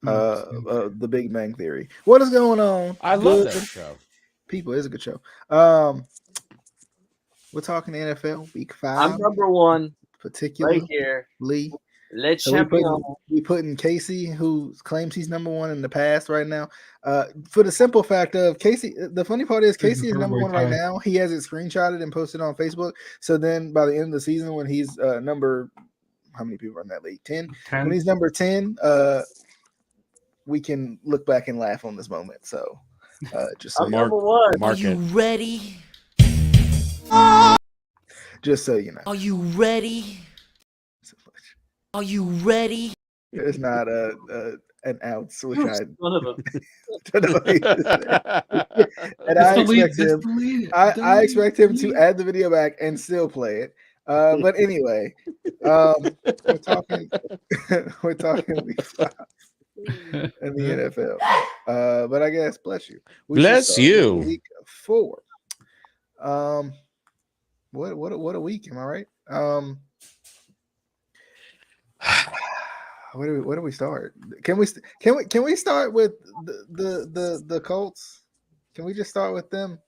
The Big Bang Theory. What is going on? I love Good that show. people. It's a good show. We're talking NFL Week I'm 5, number one right particularly. here. Le So we champion. putting Casey, who claims he's number one in the past right now, for the simple fact of Casey. The funny part is Casey is number one right now. He has it screenshotted and posted on Facebook. So then by the end of the season, when he's number, how many people are in that league? 10. When he's number 10, we can look back and laugh on this moment. So just so I'm number one. Mark it. Ready? Just so you know. Are you ready? Are you ready? It's not an ounce, which I Son of a. don't know what he said. And I expect him to add the video back and still play it. But anyway, we're talking week 5 in the NFL. But I guess bless you. Bless you. Week 4. What a week, am I right? Where do we start? Can we start with the Colts? Can we just start with them?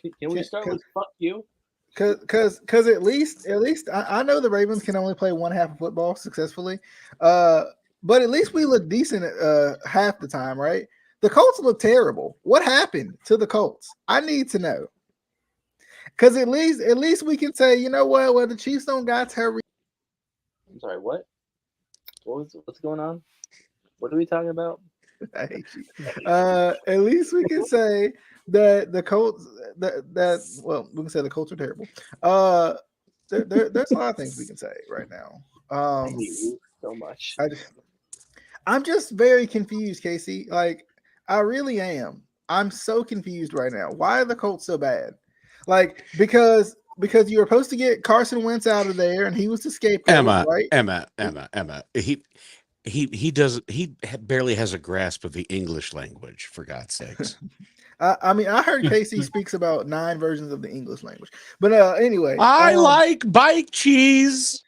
Can we start with fuck you? Because at least I know the Ravens can only play one half of football successfully, but at least we look decent half the time, right? The Colts look terrible. What happened to the Colts? I need to know. Because at least we can say, you know what? Well, the Chiefs don't got Terry. I'm sorry, what? What's going on? What are we talking about? I hate you. At least we can say that the Colts well, we can say the Colts are terrible. There's a lot of things we can say right now. I hate you so much. I'm just very confused, Casey. Like, I really am. I'm so confused right now. Why are the Colts so bad? Like, because you were supposed to get Carson Wentz out of there, and he was the scapegoat, right? Emma. He barely has a grasp of the English language, for God's sakes. I mean, I heard Casey speaks about 9 versions of the English language. But anyway. I like bike cheese.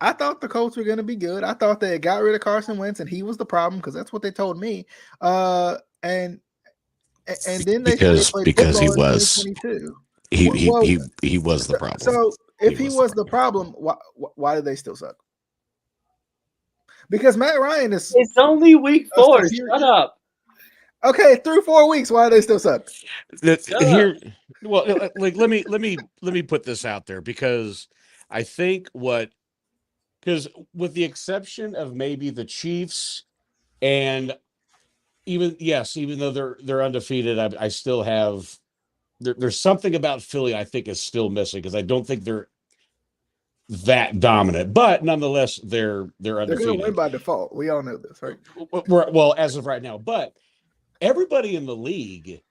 I thought the Colts were going to be good. I thought they got rid of Carson Wentz, and he was the problem, because that's what they told me. And then because he was he was the problem. So if he was the problem, why do they still suck? Because Matt Ryan is. It's only week 4. Shut up. Okay, through 4 weeks, why do they still suck? Here, well, like let me put this out there, because I think because with the exception of maybe the Chiefs, and even though they're undefeated, I still have there's something about Philly I think is still missing, because I don't think they're that dominant, but nonetheless they're undefeated. They're going to win by default. We all know this, right? Well, as of right now, but everybody in the league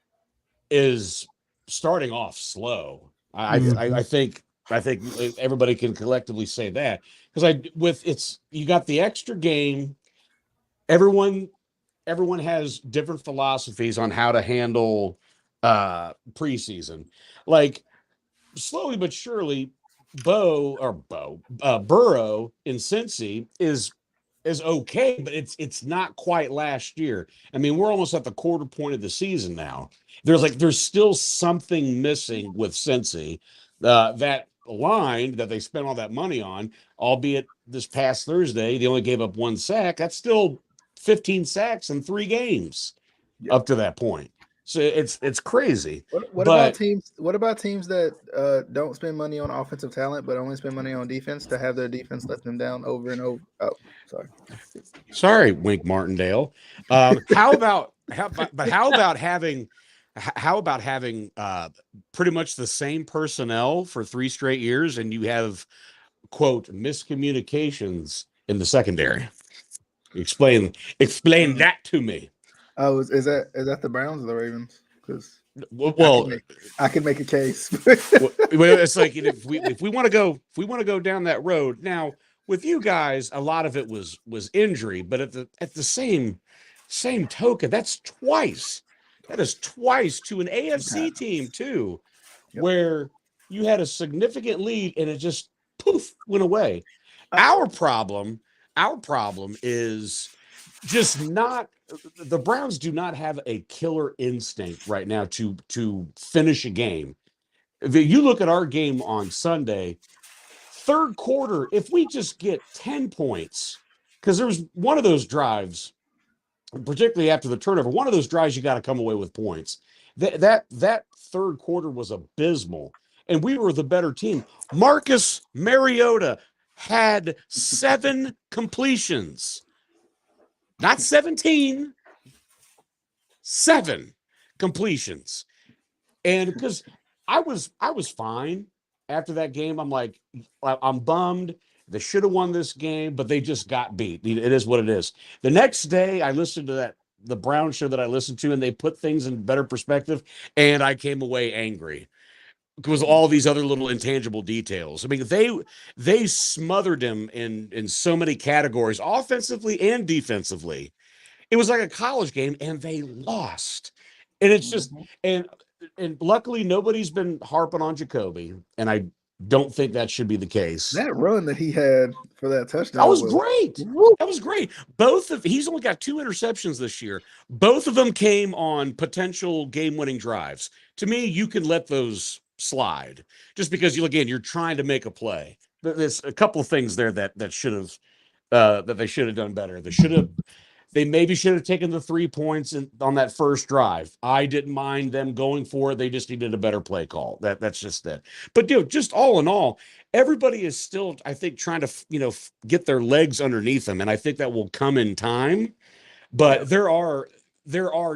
is starting off slow. I think everybody can collectively say that, because you got the extra game. Everyone has different philosophies on how to handle preseason. Like, slowly but surely, Burrow in Cincy is okay, but it's not quite last year. I mean, we're almost at the quarter point of the season now. There's still something missing with Cincy. That line that they spent all that money on, albeit this past Thursday they only gave up 1 sack. That's still 15 sacks in 3 games up to that point. So it's crazy. What about teams that don't spend money on offensive talent but only spend money on defense, to have their defense let them down over and over? Oh, sorry, Wink Martindale. How about having pretty much the same personnel for 3 straight years, and you have, quote, miscommunications in the secondary? Explain that to me. Oh, is that the Browns or the Ravens? Because I can make a case. It's like, if we want to go down that road now with you guys, a lot of it was injury, but at the same token, that's twice. That is twice to an AFC team too, where you had a significant lead and it just poof went away. Our problem is just not the Browns do not have a killer instinct right now to finish a game. If you look at our game on Sunday, third quarter, if we just get 10 points, because there was one of those drives, particularly after the turnover, one of those drives you got to come away with points. That third quarter was abysmal, and we were the better team. Marcus Mariota had 7 completions, not 17, 7 completions. And because I was fine after that game. I'm like, I'm bummed. They should have won this game, but they just got beat. It is what it is. The next day, I listened to the Brown show that I listened to, and they put things in better perspective, and I came away angry. Because all these other little intangible details. I mean, they smothered him in so many categories, offensively and defensively. It was like a college game, and they lost. And it's just and luckily nobody's been harping on Jacoby, and I don't think that should be the case. That run that he had for that touchdown That was great. Whoop. That was great. He's only got 2 interceptions this year. Both of them came on potential game-winning drives. To me, you can let those slide just because you're trying to make a play. There's a couple of things there that should have that they should have done better. They maybe should have taken the 3 points on that first drive. I didn't mind them going for it. They just needed a better play call. That's just it. But just all in all, everybody is still, I think, trying to get their legs underneath them, and I think that will come in time. But there are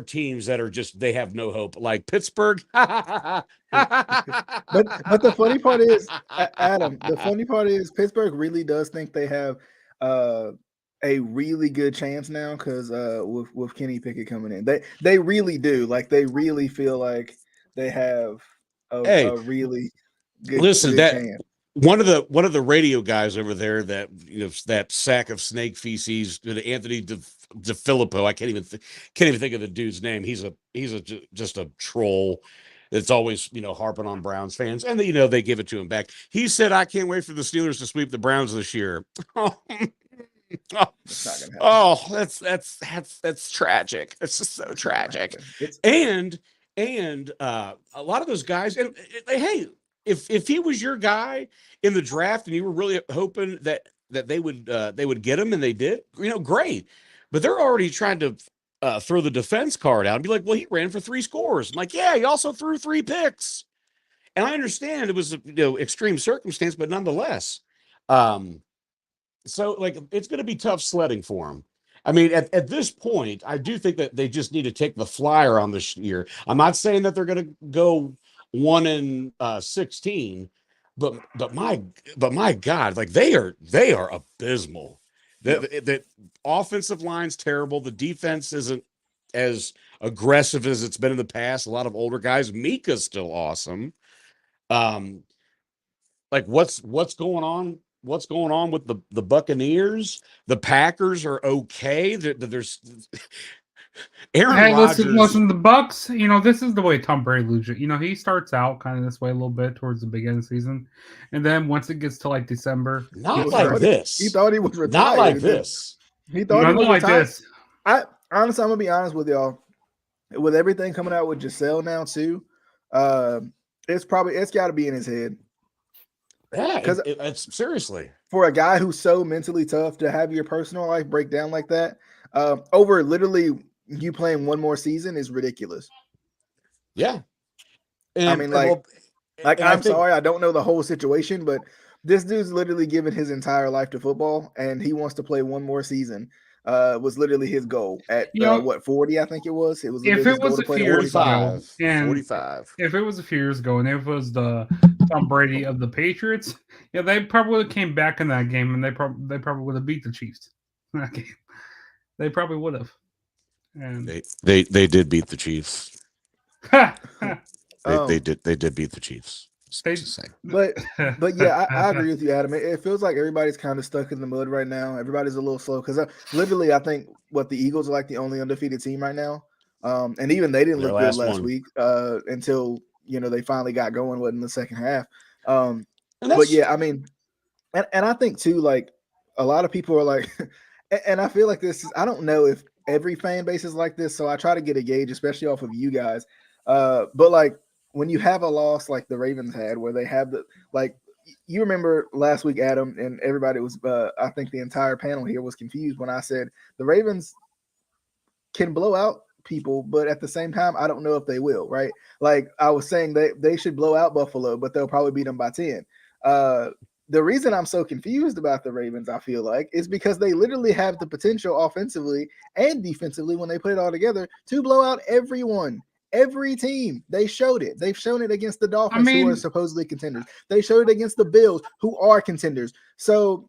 teams that are just, they have no hope, like Pittsburgh. But the funny part is, Adam, the funny part is Pittsburgh really does think they have a really good chance now because with Kenny Pickett coming in, they really do. Like, they really feel like they have a really good chance. One of the radio guys over there that sack of snake feces, Anthony DeFilippo. I can't even think of the dude's name. He's just a troll that's always harping on Browns fans, and they give it to him back. He said, "I can't wait for the Steelers to sweep the Browns this year." That's tragic. It's just so tragic. And a lot of those guys, and hey, if he was your guy in the draft and you were really hoping that they would get him, and they did, great. But they're already trying to throw the defense card out and be like, well, he ran for 3 scores. I'm like, yeah, he also threw 3 picks. And I understand it was extreme circumstance, but nonetheless, so it's going to be tough sledding for him. I mean, at this point, I do think that they just need to take the flyer on this year. I'm not saying that they're going to go 1-16, but my God, they are abysmal. The offensive line's terrible. The defense isn't as aggressive as it's been in the past. A lot of older guys. Mika's still awesome. What's going on? What's going on with the Buccaneers? The Packers are okay. There's Aaron Rodgers. Listen, the Bucks. This is the way Tom Brady loses. He starts out kind of this way a little bit towards the beginning of the season, and then once it gets to December, not like this. He thought he was retired. Not like this. He thought he was like retired. This. Honestly, I'm gonna be honest with y'all. With everything coming out with Giselle now too, it's got to be in his head. Yeah, because it's seriously, for a guy who's so mentally tough, to have your personal life break down like that over literally you playing one more season is ridiculous. Yeah, I'm sorry, I don't know the whole situation, but this dude's literally given his entire life to football, and he wants to play one more season. Was literally his goal at 40, I think it was. It was if it was a few years ago, 45. If it was a few years ago, and if it was the Tom Brady of the Patriots, they probably came back in that game, and they probably would have beat the Chiefs in that game. They probably would have. And they did beat the Chiefs. They did beat the Chiefs. But yeah, I agree with you, Adam. It feels like everybody's kind of stuck in the mud right now. Everybody's a little slow because literally, I think the Eagles are the only undefeated team right now, and even they didn't look good last week until they finally got going in the second half. But yeah, I mean, and I think too, a lot of people are like, and I feel like this is, I don't know if every fan base is like this, so I try to get a gauge, especially off of you guys. But like when you have a loss like the Ravens had, where they have the like, you remember last week, Adam, and everybody was, I think the entire panel here was confused when I said the Ravens can blow out people, but at the same time, I don't know if they will, right? Like I was saying they should blow out Buffalo, but they'll probably beat them by 10. The reason I'm so confused about the Ravens, I feel like, is because they literally have the potential offensively and defensively when they put it all together to blow out everyone. Every team, they showed it. They've shown it against the Dolphins, who are supposedly contenders. They showed it against the Bills, who are contenders. So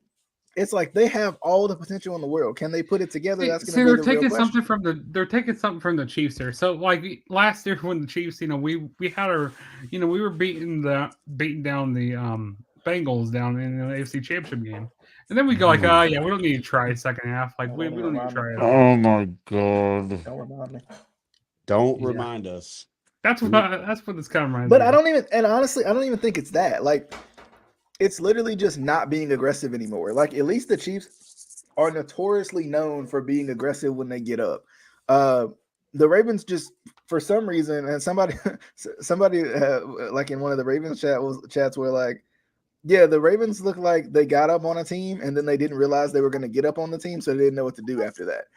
it's like they have all the potential in the world. Can they put it together? That's going to be the real question. They're taking something from the Chiefs there. So like last year when the Chiefs, we had our, we were beating down the Bengals down in the AFC Championship game. And then we go like, we don't need to try a second half. Like we don't need to try it. Oh my God. Don't remind me. Don't remind us. That's what this kind of reminds me. But I don't even think it's that. Like, it's literally just not being aggressive anymore. Like, at least the Chiefs are notoriously known for being aggressive when they get up. The Ravens just, for some reason, and somebody like in one of the Ravens chats were like, yeah, the Ravens look like they got up on a team and then they didn't realize they were going to get up on the team, so they didn't know what to do after that.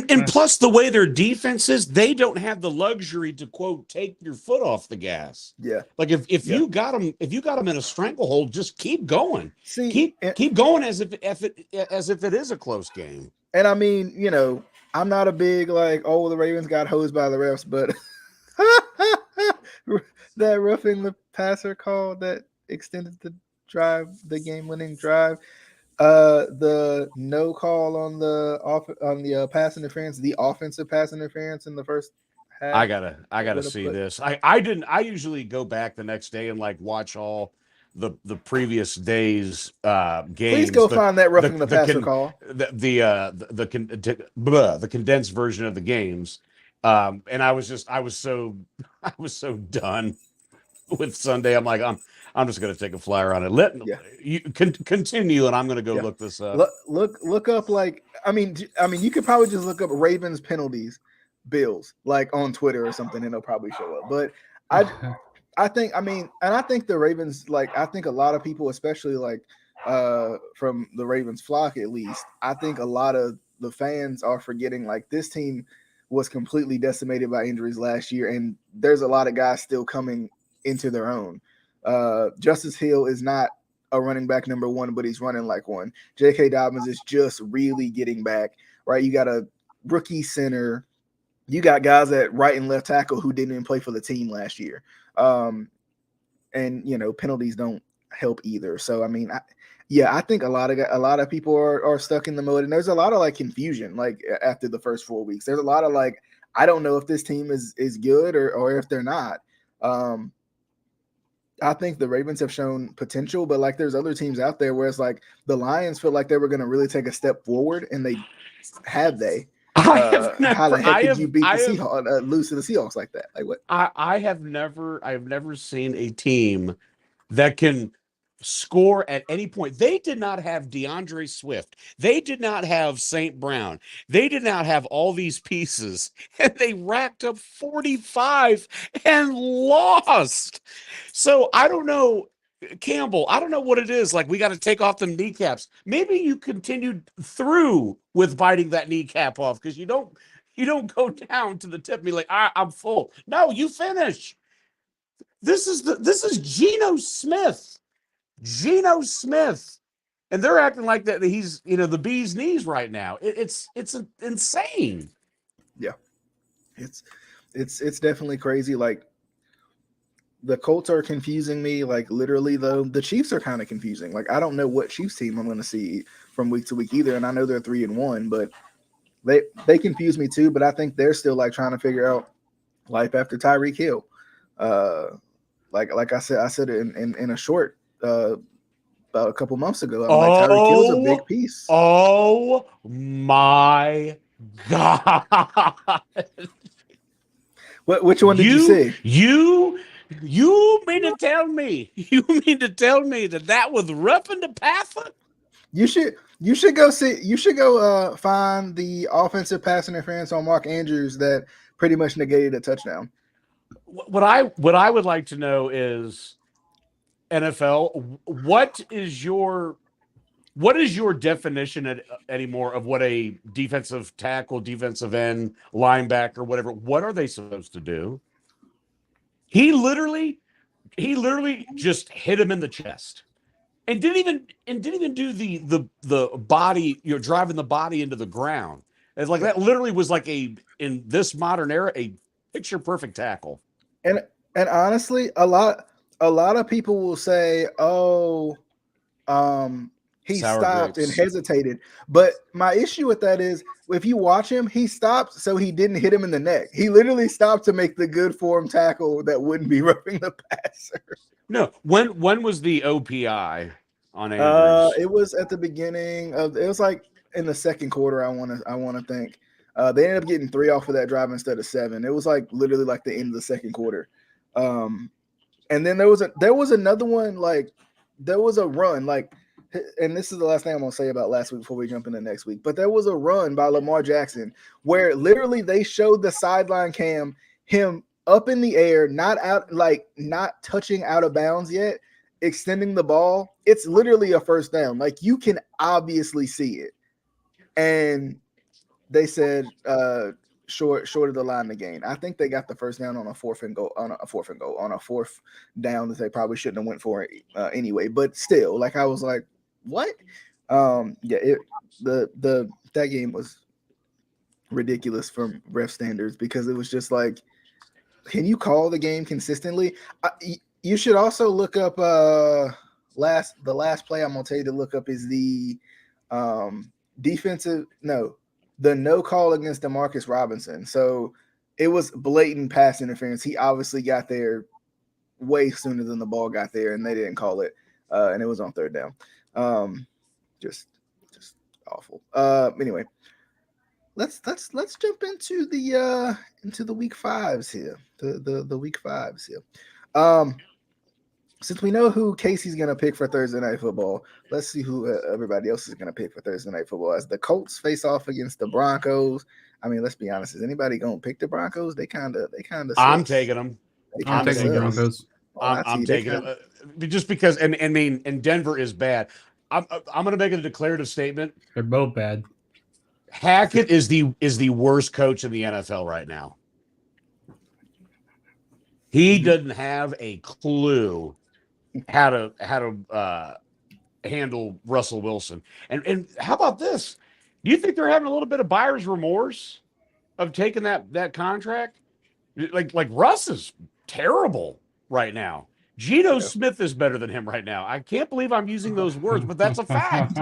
And plus the way their defense is, they don't have the luxury to quote take your foot off the gas. Yeah, like if you got them in a stranglehold, just keep going. See, keep going as if it is a close game. And I mean, I'm not a big like, oh, the Ravens got hosed by the refs, but that roughing the passer call that extended the game-winning drive, the no call on the pass interference, the offensive pass interference in the first half. I gotta see this. I usually go back the next day and like watch all the previous day's games. Please go find that roughing the passer call. The condensed version of the games. And I was so done with Sunday. I'm like, I'm just going to take a flyer on it. You continue, and I'm going to go look this up. Look up, like, I mean, you could probably just look up Ravens penalties, Bills, like on Twitter or something, and it'll probably show up. But I think the Ravens, like, I think a lot of people, especially like from the Ravens flock at least, I think a lot of the fans are forgetting like this team was completely decimated by injuries last year, and there's a lot of guys still coming into their own. Justice Hill is not a running back number one, but he's running like one. J.K. Dobbins is just really getting back, right? You got a rookie center. You got guys at right and left tackle who didn't even play for the team last year. And, penalties don't help either. So, I mean, I think a lot of people are stuck in the mode, and there's a lot of like confusion, like after the first 4 weeks. There's a lot of like, I don't know if this team is good or if they're not. I think the Ravens have shown potential, but like there's other teams out there where it's like the Lions feel like they were going to really take a step forward, and they have they. How the heck did you lose to the Seahawks like that? Like what? I have never seen a team that can score at any point. They did not have DeAndre Swift. They did not have St. Brown. They did not have all these pieces, and they racked up 45 and lost. So I don't know, Campbell, I don't know what it is. Like, we got to take off them kneecaps. Maybe you continued through with biting that kneecap off, because you don't go down to the tip and be like, I'm full. No, you finish. This is Geno Smith. And they're acting like that he's the bee's knees right now. It's insane. Yeah, it's definitely crazy. Like, the Colts are confusing me. Like, literally, though, the Chiefs are kind of confusing. Like, I don't know what Chiefs team I'm going to see from week to week either. And I know they're 3-1, but they confuse me too. But I think they're still like trying to figure out life after Tyreek Hill. Like I said in a short. About a couple months ago, I'm like, Tyreek Hill's a big piece. Oh my God! Which one did you see? You mean to tell me? You mean to tell me that was roughing the passer? You should go see. You should go find the offensive pass interference on Mark Andrews that pretty much negated a touchdown. What I would like to know is NFL. What is your definition anymore of what a defensive tackle, defensive end, linebacker, whatever? What are they supposed to do? He literally just hit him in the chest. And didn't even do the body, driving the body into the ground. It's like that literally was like in this modern era, a picture perfect tackle. And honestly, a lot of people will say, "Oh, he Sour stopped grapes. and hesitated." But my issue with that is, if you watch him, he stopped so he didn't hit him in the neck. He literally stopped to make the good form tackle that wouldn't be roughing the passer. No, when was the OPI on Andrews? It was at the beginning of. It was like in the second quarter. I want to think. They ended up getting 3 off of that drive instead of 7. It was like literally like the end of the second quarter. And then there was another one, like there was a run, like, and this is the last thing I'm gonna say about last week before we jump into next week. But there was a run by Lamar Jackson where literally they showed the sideline cam, him up in the air, not touching out of bounds yet, extending the ball. It's literally a first down. Like, you can obviously see it. And they said short of the line to gain. I think they got the first down on a fourth down that they probably shouldn't have went for it anyway. But still, like, I was like, what? That game was ridiculous from ref standards, because it was just like, can you call the game consistently? You should also look up the last play I'm gonna tell you to look up is the the no call against Demarcus Robinson. So it was blatant pass interference. He obviously got there way sooner than the ball got there, and they didn't call it. And it was on third down. Just awful. Anyway, let's jump into the week fives here. The week fives here. Since we know who Casey's going to pick for Thursday Night Football, let's see who everybody else is going to pick for Thursday Night Football. As the Colts face off against the Broncos, I mean, let's be honest. Is anybody going to pick the Broncos? They kind of. I'm taking them. I'm taking the Broncos. I'm taking them just because, and Denver is bad. I'm going to make a declarative statement. They're both bad. Hackett is the worst coach in the NFL right now. He doesn't have a clue how to handle Russell Wilson. And how about this? Do you think they're having a little bit of buyer's remorse of taking that contract? Like Russ is terrible right now. Geno Smith is better than him right now. I can't believe I'm using those words, but that's a fact.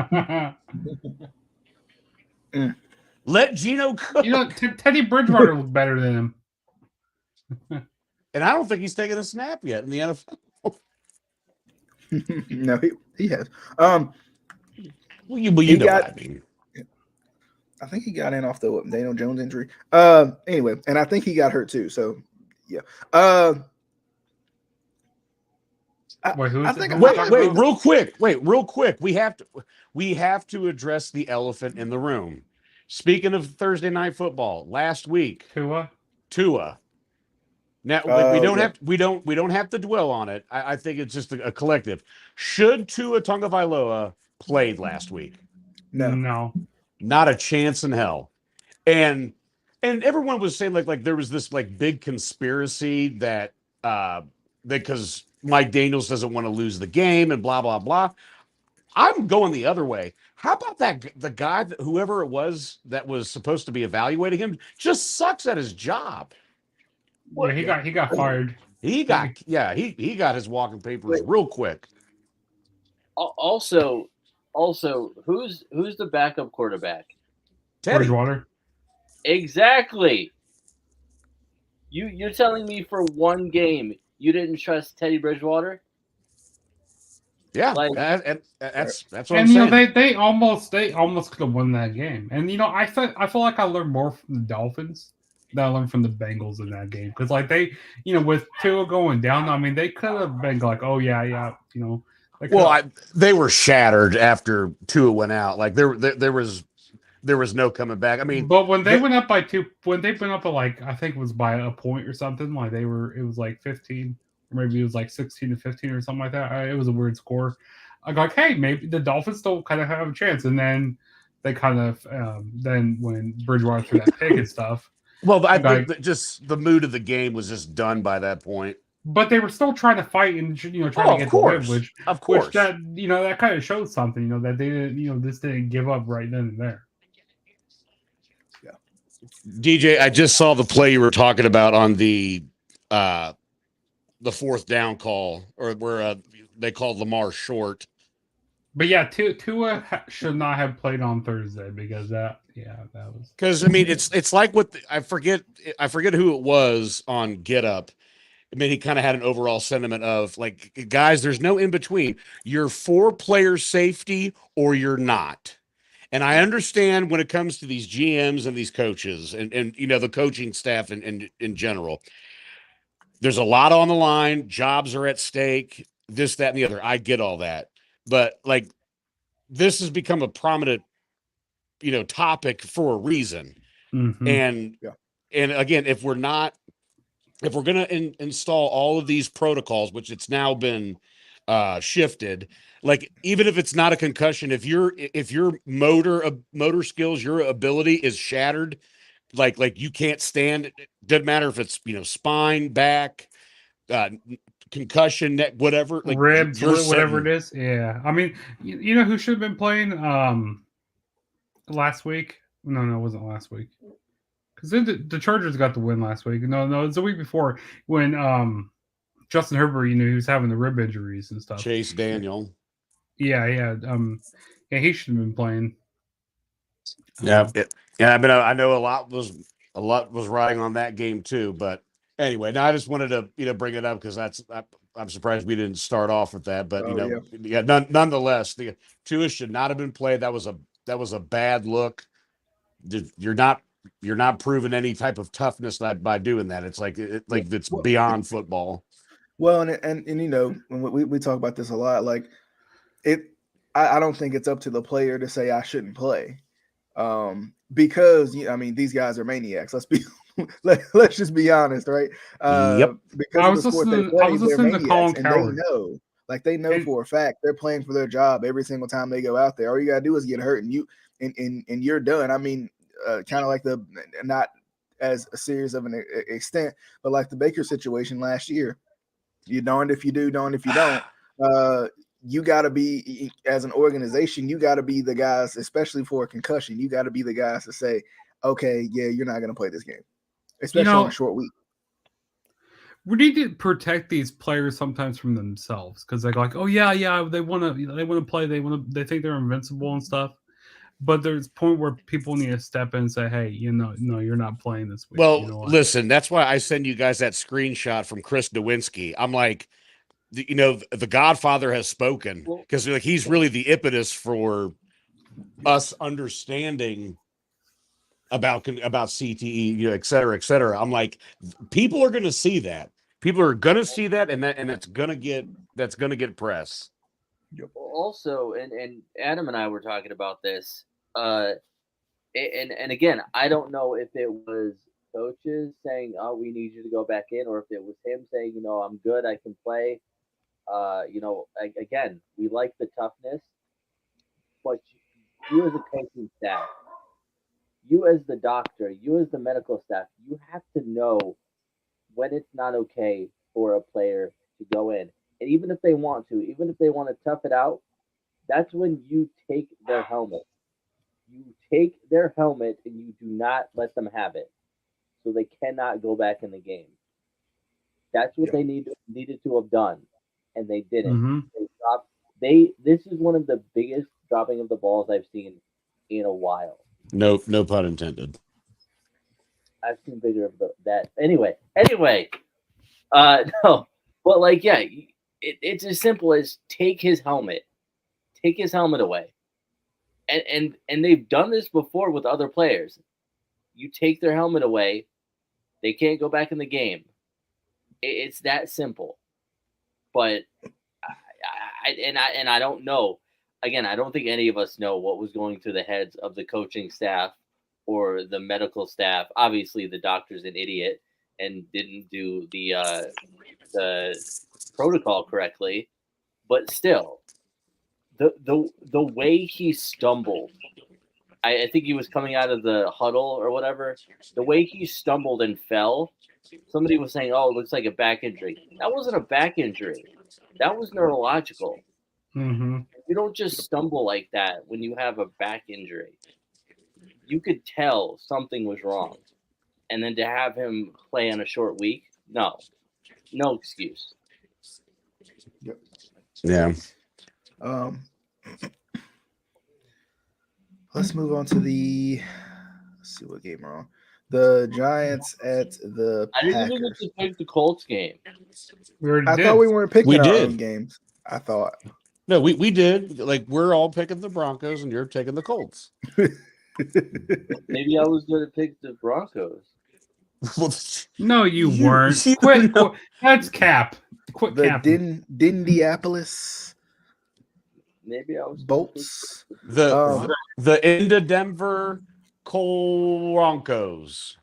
Let Geno cook. Teddy Bridgewater looked better than him. And I don't think he's taken a snap yet in the NFL. No, he has. I think he got in off the Daniel Jones injury. Anyway, and I think he got hurt too. So yeah. Wait, real quick. We have to address the elephant in the room. Speaking of Thursday Night Football, last week, Tua. Now we don't have to dwell on it. I think it's just a collective. Should Tua Tagovailoa played last week? No, not a chance in hell. And everyone was saying like there was this like big conspiracy that because Mike Daniels doesn't want to lose the game and blah blah blah. I'm going the other way. How about the guy, whoever it was that was supposed to be evaluating him, just sucks at his job. Yeah, he got fired. He got his walking papers real quick. Also, who's the backup quarterback? Teddy. Bridgewater. Exactly. You're telling me for one game you didn't trust Teddy Bridgewater? Yeah, like, that's what and I'm saying. They almost could have won that game. And I feel like I learned more from the Dolphins than I learned from the Bengals in that game, because like they, with Tua going down, I mean they could have been like, oh yeah, Well, they were shattered after Tua went out. Like there was no coming back. I mean, but when they went up by 2, when they went up by like I think it was by a point or something, like it was like 15, or maybe it was like 16-15 or something like that. It was a weird score. I go like, hey, maybe the Dolphins still kind of have a chance, and then they kind of then when Bridgewater threw that pick and stuff. Well, I think that just the mood of the game was just done by that point. But they were still trying to fight and trying to get the win, which that that kind of shows something, that they didn't this didn't give up right then and there. Yeah, DJ, I just saw the play you were talking about on the 4th down call, or where they called Lamar short. But yeah, Tua should not have played on Thursday because that was because I mean it's like what I forget who it was on Get Up. I mean, he kind of had an overall sentiment of like, guys, there's no in between. You're for player safety or you're not. And I understand when it comes to these GMs and these coaches and the coaching staff and in general, there's a lot on the line. Jobs are at stake, this, that, and the other. I get all that. But like, this has become a prominent, topic for a reason. Mm-hmm. And again, if we're going to install all of these protocols, which it's now been shifted, like even if it's not a concussion, if your motor skills, your ability is shattered, like you can't stand, it doesn't matter if it's spine, back, concussion, neck, whatever, like ribs, whatever it is. Yeah, I mean, you know who should have been playing last week? No, it wasn't last week. Because then the Chargers got the win last week. No, it's the week before when Justin Herbert, he was having the rib injuries and stuff. Chase Daniel. Yeah. He should have been playing. Yeah. I mean, I know a lot was riding on that game too. But anyway, now I just wanted to bring it up because I'm surprised we didn't start off with that. But nonetheless, the Tua should not have been played. That was a bad look. You're not proving any type of toughness by doing that. It's like it's beyond football. Well, and when we talk about this a lot, like I don't think it's up to the player to say I shouldn't play, because these guys are maniacs. Let's just be honest, right? Yep. Because I was listening to Colin Cowherd. They know for a fact they're playing for their job every single time they go out there. All you gotta do is get hurt, and you're done. I mean, kind of like not as a serious of an extent, but like the Baker situation last year. You're darned if you do, darned if you don't. You got to be, as an organization, you got to be the guys, especially for a concussion. You got to be the guys to say, okay, yeah, you're not going to play this game, especially on a short week. We need to protect these players sometimes from themselves because they're like, oh yeah, they want to play, they think they're invincible and stuff. But there's a point where people need to step in and say, hey, no, you're not playing this week. Well, listen, that's why I send you guys that screenshot from Chris Nowinski. I'm like, the Godfather has spoken, because like he's really the impetus for us understanding about CTE, et cetera, et cetera. I'm like, people are going to see that. People are going to see that, and that's going to get press. Also, and Adam and I were talking about this. And again, I don't know if it was coaches saying, "Oh, we need you to go back in," or if it was him saying, "I'm good, I can play." Again, we like the toughness, but you as a coaching staff, you as the doctor, you as the medical staff, you have to know when it's not okay for a player to go in, and even if they want to tough it out, that's when you take their helmet. You take their helmet and you do not let them have it, so they cannot go back in the game. That's what they needed to have done, and they didn't. Mm-hmm. This is one of the biggest dropping of the balls I've seen in a while. No pun intended. I've seen bigger of that. Anyway, no, but it's as simple as take his helmet away. And they've done this before with other players. You take their helmet away, they can't go back in the game. It's that simple. But I don't know. Again, I don't think any of us know what was going through the heads of the coaching staff or the medical staff. Obviously, the doctor's an idiot and didn't do the protocol correctly. But still, the way he stumbled, I think he was coming out of the huddle or whatever. The way he stumbled and fell, somebody was saying, "Oh, it looks like a back injury." That wasn't a back injury. That was neurological. Mm-hmm. You don't just stumble like that when you have a back injury. You could tell something was wrong. And then to have him play on a short week, no excuse. Yeah. Let's move on to let's see what game we're on. The Giants at the I didn't even get Packers. to pick the Colts game. We already I did. thought we weren't picking We our did. own games. I thought. No, we did. Like, we're all picking the Broncos, and you're taking the Colts. Maybe I was going to pick the Broncos. No, you weren't. you Quit. know- That's cap. Quit The capping. Dindianapolis Maybe I was Bolts. the into Denver Broncos.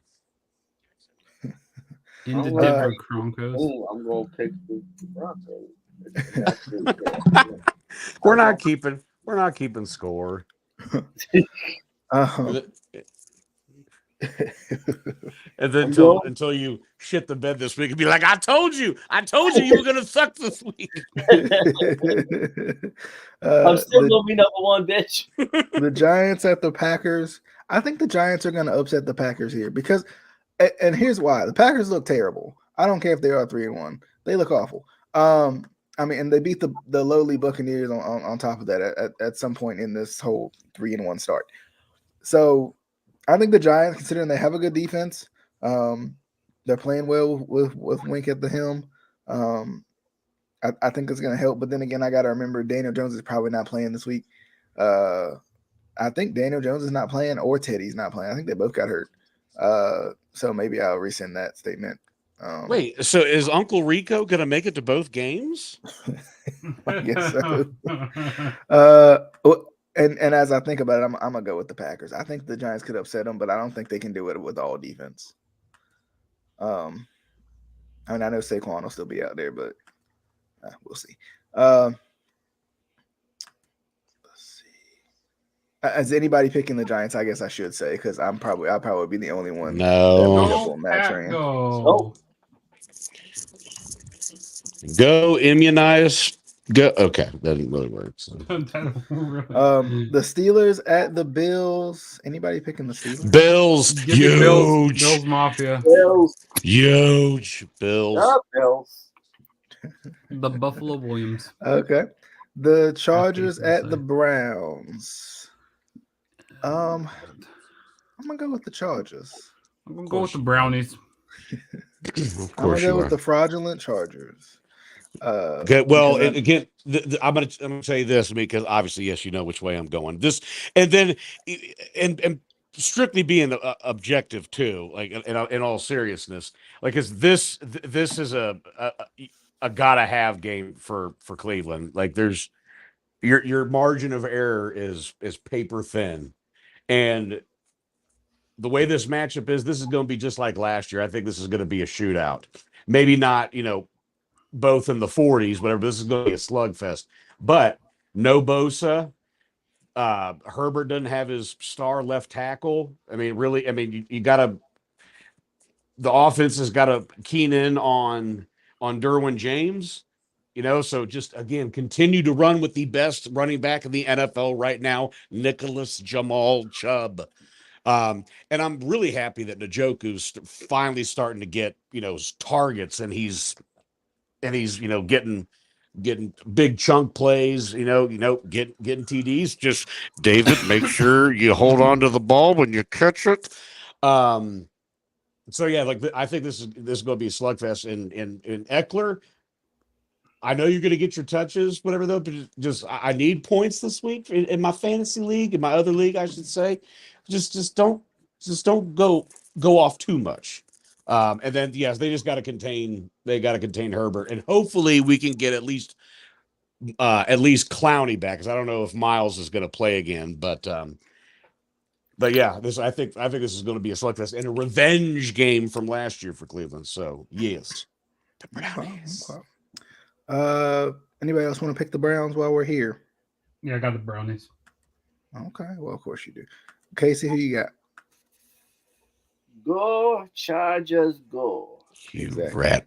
In the Oh, Denver Broncos. I'm going to pick the Broncos. We're not keeping score. And then until you shit the bed this week and be like, I told you you were gonna suck this week. I'm still gonna be number one, bitch. The Giants at the Packers. I think the Giants are going to upset the Packers here because, and here's why: the Packers look terrible. I don't care if they are 3-1; they look awful. I mean, and they beat the lowly Buccaneers on top of that at some point in this whole 3-1 start. So I think the Giants, considering they have a good defense, they're playing well with Wink at the helm. I think it's going to help. But then again, I got to remember Daniel Jones is probably not playing this week. I think Daniel Jones is not playing or Teddy's not playing. I think they both got hurt. So maybe I'll rescind that statement. Wait, so is Uncle Rico going to make it to both games? I guess so. And as I think about it, I'm gonna go with the Packers. I think the Giants could upset them, but I don't think they can do it with all defense. I mean, I know Saquon will still be out there, but we'll see. Let's see. Is anybody picking the Giants? I guess I should say because I'll probably be the only one. No. Go immunize. Go. Okay, that didn't really work. So. The Steelers at the Bills. Anybody picking the Steelers? Bills, Give me huge. Bills Mafia. Huge. Bills. Bills. The Buffalo Williams. Okay. The Chargers at the Browns. I'm gonna go with the Chargers. I'm gonna go with the Brownies. Of course I'm gonna you go are. with the fraudulent Chargers. Okay, well, and again, I'm gonna say this because obviously, yes, you know which way I'm going. This, and then, and strictly being objective too, like in all seriousness, like is this is a gotta have game for Cleveland. Like there's your margin of error is paper thin, and the way this matchup is, this is going to be just like last year. I think this is going to be a shootout. Maybe not, both in the 40s, whatever. This is going to be a slugfest. But no Bosa. Herbert doesn't have his star left tackle. I mean, really, you got to – the offense has got to keen in on Derwin James, so just, again, continue to run with the best running back in the NFL right now, Nicholas Jamal Chubb. And I'm really happy that Njoku's finally starting to get, targets and he's getting big chunk plays, getting TDs. Just David, make sure you hold on to the ball when you catch it. So yeah, I think this is going to be a slugfest in Eckler. I know you're going to get your touches, whatever though, but I need points this week in my fantasy league, in my other league, I should say. Just don't go off too much. And then yes, they just got to contain Herbert, and hopefully we can get at least at least Clowney back, because I don't know if Miles is going to play again, but yeah, I think this is going to be a slugfest and a revenge game from last year for Cleveland. So yes, the Brownies. Anybody else want to pick the Browns while we're here? Yeah, I got the Brownies. Okay, well, of course you do. Casey, who you got? Go Chargers, go! You Exactly. rat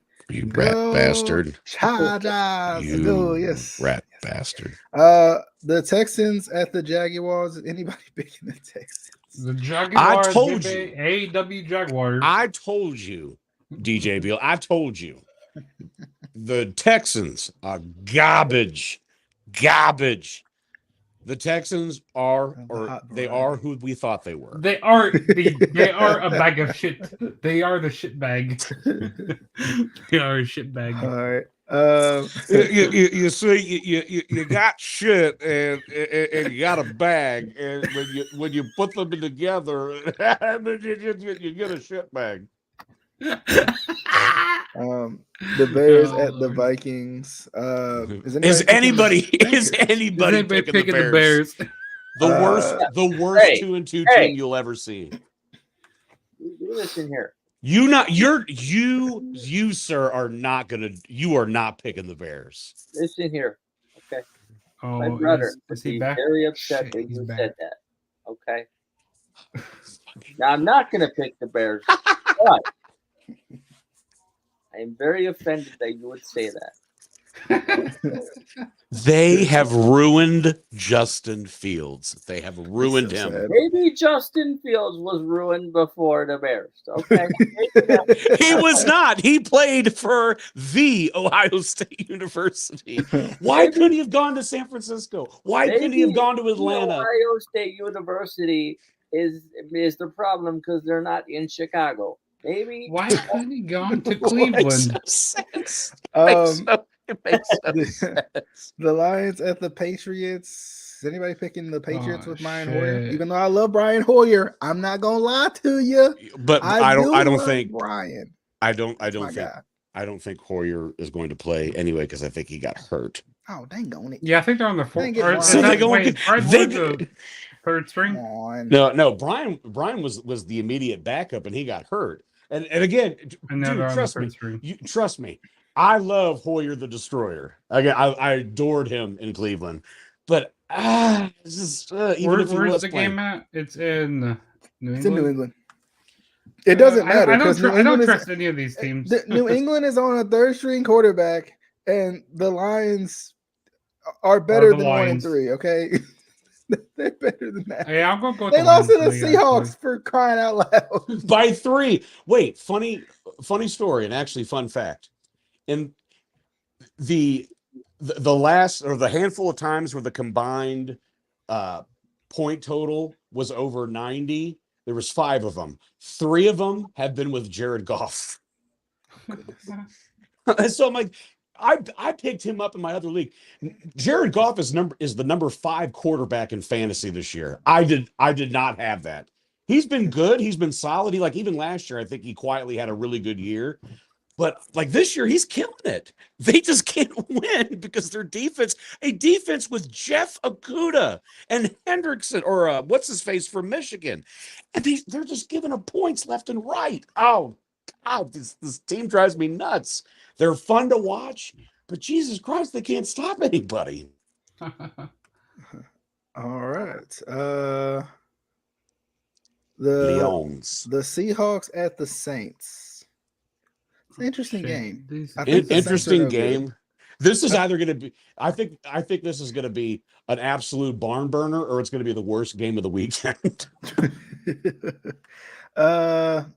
Go bastard. Chargers, You go! Yes, rat bastard. The Texans at the Jaguars. Anybody picking the Texans? The Jaguars. I told you. AEW Jaguars. I told you, DJ Beal. I told you. The Texans are garbage. Garbage. The Texans are, or they are who we thought they were. They are they are a bag of shit. They are the shit bag. They are a shit bag. All right. You see, you got shit and you got a bag, and when you put them together, you get a shit bag. The Bears at the Vikings. Is anybody picking the Bears? The worst 2-2 team you'll ever see. Listen here. You sir are not picking the Bears. Listen here. Okay. Oh, My brother is would he be back? very upset Shit, that he's you back. said that. Okay. Now I'm not going to pick the Bears, but I am very offended that you would say that. They have ruined Justin Fields. They have ruined him. sad. Maybe Justin Fields was ruined before the Bears. Okay. He was not. He played for the Ohio State University. Why couldn't he have gone to San Francisco? Why couldn't he have gone to Atlanta? Ohio State University is the problem because they're not in Chicago. Maybe. Why couldn't he gone to Makes Cleveland? no sense. It makes no sense. The Lions at the Patriots. Is anybody picking the Patriots with Brian Hoyer? shit. Even though I love Brian Hoyer, I'm not gonna lie to you. But I don't love think Brian. I don't My think God. I don't think Hoyer is going to play anyway because I think he got hurt. Oh, dang on it. Yeah, I think they're on the fourth. They get or- Brian. is So that- they go wait, and is Brian they- Hoyer the third string? Come on. No, Brian was the immediate backup and he got hurt. And again, And now dude, they're on the trust me. third string. Trust me. I love Hoyer the Destroyer. Again, I adored him in Cleveland. But it's just even if he Where's was the playing, game at? It's in New England. It's in New England. It doesn't matter I don't, because I don't trust any of these teams. New England is on a third string quarterback, and the Lions are better the than 1 and Lions. 3. Okay, they're better than that. Hey, I'm gonna go. with They the lost to the Lions, Seahawks for crying out loud. by 3. Wait, funny story and actually fun fact. In the last or the handful of times where the combined point total was over 90, there was 5 of them. 3 of them have been with Jared Goff. So I'm like, I picked him up in my other league. Jared Goff is the number 5 quarterback in fantasy this year. I did not have that. He's been good. He's been solid. He even last year, I think he quietly had a really good year. But like this year, he's killing it. They just can't win because their defense, a defense with Jeff Okudah and Hendrickson, or what's his face from Michigan, and they're just giving up points left and right. Oh God, this team drives me nuts. They're fun to watch, but Jesus Christ, they can't stop anybody. All right. The Leons. Seahawks at the Saints. It's an interesting game. I think the Saints are Interesting no game. good. This is either going to be. I think this is going to be an absolute barn burner, or it's going to be the worst game of the weekend. I'm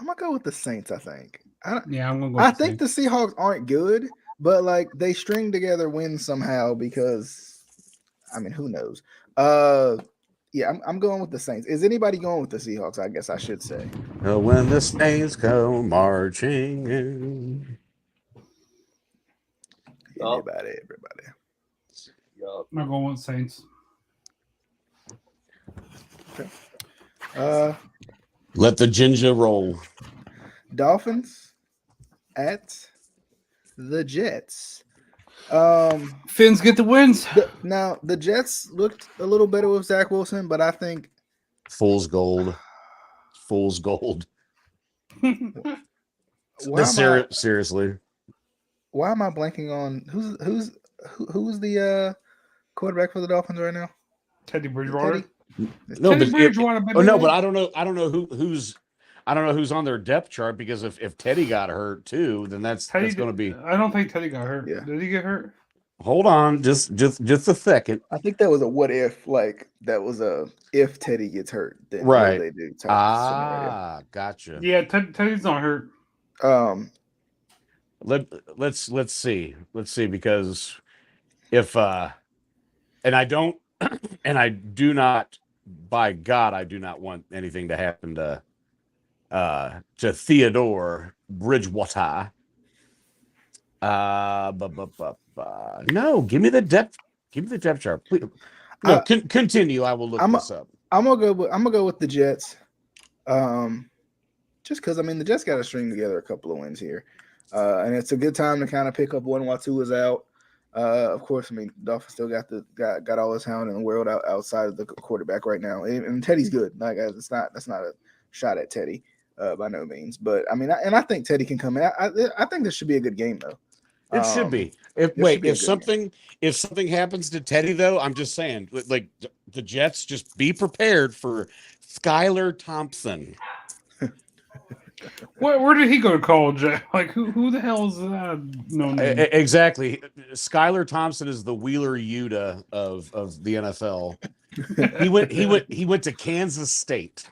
gonna go with the Saints. I think. Yeah, I'm gonna go. I with the think the Seahawks aren't good, but like they string together wins somehow because, I mean, who knows? Yeah, I'm going with the Saints. Is anybody going with the Seahawks? I guess I should say. When the Saints go marching in. Yup. Everybody. Yup. I'm going with Saints. Let the ginger roll. Dolphins at the Jets. Finns get the wins. Now the Jets looked a little better with Zach Wilson, but I think Fool's gold. Fool's gold. Seriously. Why am I blanking on who's the quarterback for the Dolphins right now? Teddy Bridgewater. No, Teddy but Bridgewater. but I don't know who's on their depth chart, because if Teddy got hurt too, then that's going to be. I don't think Teddy got hurt. Yeah. Did he get hurt? Hold on, just a second. I think that was a what if, like that was a if Teddy gets hurt, then Right. They do Gotcha. Yeah, Teddy's not hurt. Let's see because if and I don't and I do not, by God, I do not want anything to happen to Theodore Bridgewater. No, give me the depth chart, please. No, continue. I will look this up. I'm gonna go with the Jets. Just because the Jets got to string together a couple of wins here, and it's a good time to kind of pick up one while two is out. Of course, Dolphins still got all this talent in the world outside of the quarterback right now, and Teddy's good. Like that's not a shot at Teddy by no means, but I think Teddy can come in. I think this should be a good game though. It should be. If something happens to Teddy though, I'm just saying, like the Jets, just be prepared for Skylar Thompson. Where did he go to college? Like who the hell is that? No name. Exactly. Skylar Thompson is the Wheeler Yuta of the NFL. he went to Kansas State.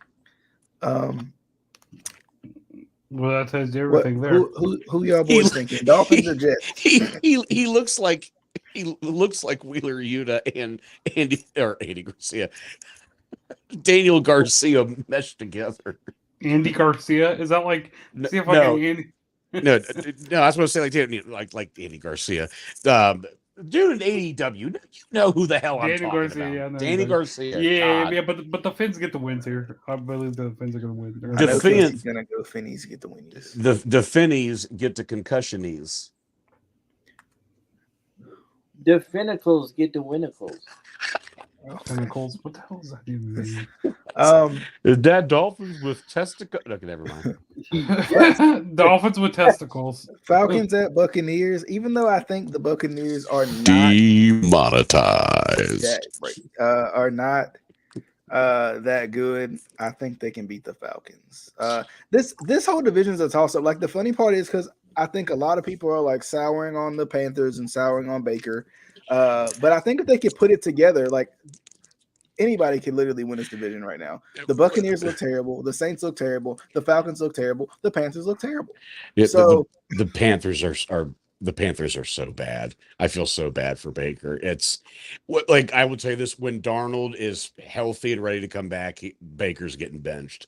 Well, that tells you everything there. Who y'all boys thinking? Dolphins or Jets? He looks like Wheeler Yuta and Andy Garcia. Daniel Garcia meshed together. Andy Garcia? Is that like No, Andy? no, I was going to say like Andy Garcia. Dude in AEW, you know who the hell I'm talking Garcia, about. yeah, no, Danny Garcia. Yeah, but the Finns get the wins here. I believe the Finns are going to win. The Finns going to go Finnies get the wins. The Finnies get the concussions. The Finnacles get the Winnacles. Finnacles? What the hell does that even mean? Is that Dolphins with testicles? Okay, never mind. Dolphins with testicles. Falcons at Buccaneers. Even though I think the Buccaneers are not demonetized, that good, I think they can beat the Falcons. This whole division is a toss-up. Like the funny part is because I think a lot of people are like souring on the Panthers and souring on Baker. But I think if they could put it together, like anybody could literally win this division right now. The Buccaneers look terrible. The Saints look terrible. The Falcons look terrible. The Panthers look terrible. Yeah, so the Panthers are so bad. I feel so bad for Baker. It's like I would say this: when Darnold is healthy and ready to come back, Baker's getting benched.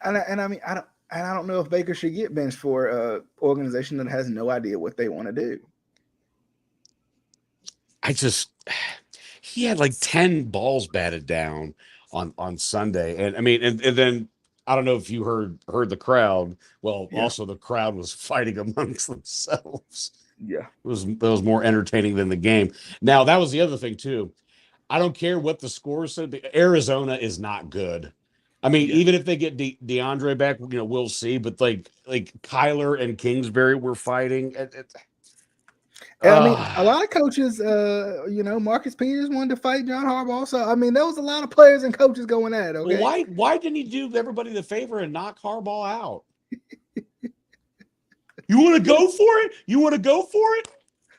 And I don't know if Baker should get benched for an organization that has no idea what they want to do. He had like 10 balls batted down on Sunday. And and then I don't know if you heard the crowd. Well, yeah. Also the crowd was fighting amongst themselves. Yeah. It was more entertaining than the game. Now, that was the other thing too. I don't care what the score said. Arizona is not good. Even if they get DeAndre back, we'll see. But like Kyler and Kingsbury were fighting. A lot of coaches, Marcus Peters wanted to fight John Harbaugh. So there was a lot of players and coaches going at it. Okay, well, why didn't he do everybody the favor and knock Harbaugh out? You want to go for it?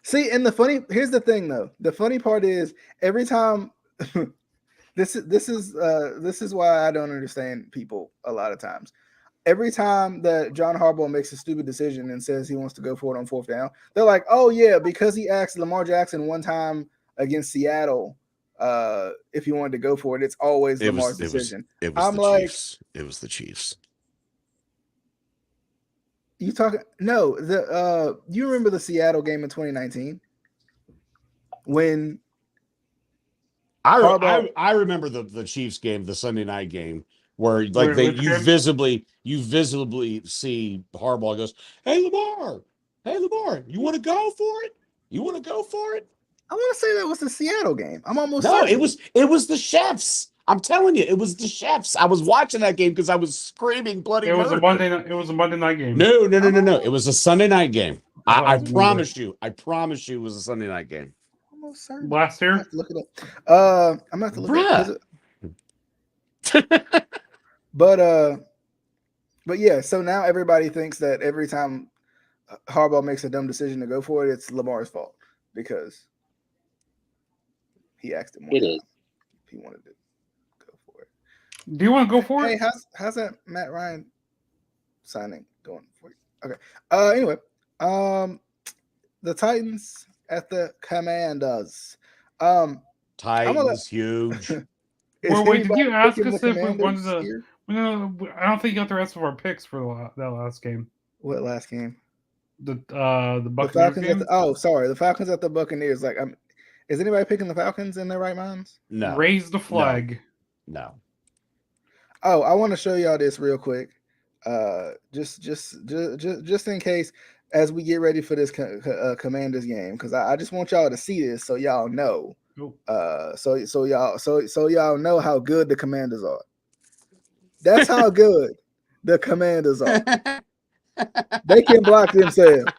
See, and here's the thing though. The funny part is every time. This is why I don't understand people a lot of times. Every time that John Harbaugh makes a stupid decision and says he wants to go for it on fourth down, they're like, "Oh yeah, because he asked Lamar Jackson one time against Seattle if he wanted to go for it. It's always Lamar's decision." It was the Chiefs. You talking? No, you remember the Seattle game in 2019 when. I remember the Chiefs game, the Sunday night game, where you visibly see Harbaugh goes, "Hey Lamar, Hey, Lamar, you want to go for it? You want to go for it? I want to say that was the Seattle game. I'm almost No, certain. it was the Chefs. I'm telling you, it was the Chefs. I was watching that game because I was screaming bloody It was a murder. Monday night. It was a Monday night game. No. It was a Sunday night game. I Well, promise you. I promise you, it was a Sunday night game. Almost certain. last I'm gonna year. have to look it up. I'm gonna have to look it up. But yeah. So now everybody thinks that every time Harbaugh makes a dumb decision to go for it, it's Lamar's fault because he asked him. It is. He wanted to go for it. Do you want to go for Hey, it? how's that Matt Ryan signing going for you? Okay. Anyway, the Titans at the Commanders. Titans huge. Well, wait, did you ask us if we Commanders wanted to? here? No, I don't think you got the rest of our picks for that last game. What last game? The The Buccaneers Falcons. game. The Falcons at the Buccaneers. Like, is anybody picking the Falcons in their right minds? No. Raise the flag. No. Oh, I want to show y'all this real quick. Just in case, as we get ready for this Commanders game, because I just want y'all to see this so y'all know. Oh. So y'all know how good the Commanders are. That's how good the Commanders are. They can block themselves.